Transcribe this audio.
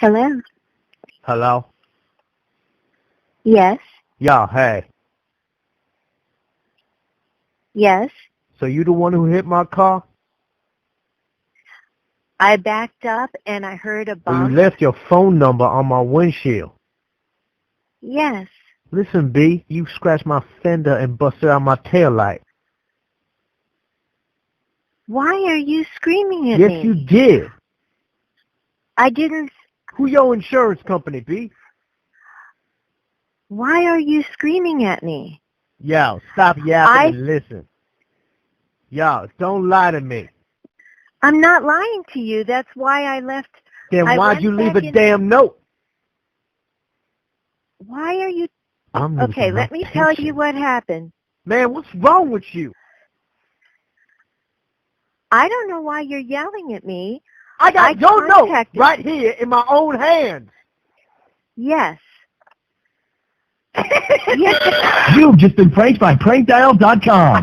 Hello? Hello? Yes? Yeah, hey. Yes? So you the one who hit my car? I backed up and I heard a Well, you bump. left your phone number on my windshield. Yes. Listen, B, you scratched my fender and busted out my taillight. Why are you screaming at Yes, me? you did. I didn't... Who your insurance company, B? Why are you screaming at me? Yo, stop yapping and listen. Yo, don't lie to me. I'm not lying to you. That's why I left. Then I why'd went you leave back a in- damn note? Why are you... I'm Okay, losing let my me tell you patience. what happened. Man, what's wrong with you? I don't know why you're yelling at me. I got your note contacted- right here in my own hands. Yes. Yes. You've just been pranked by prankdial.com.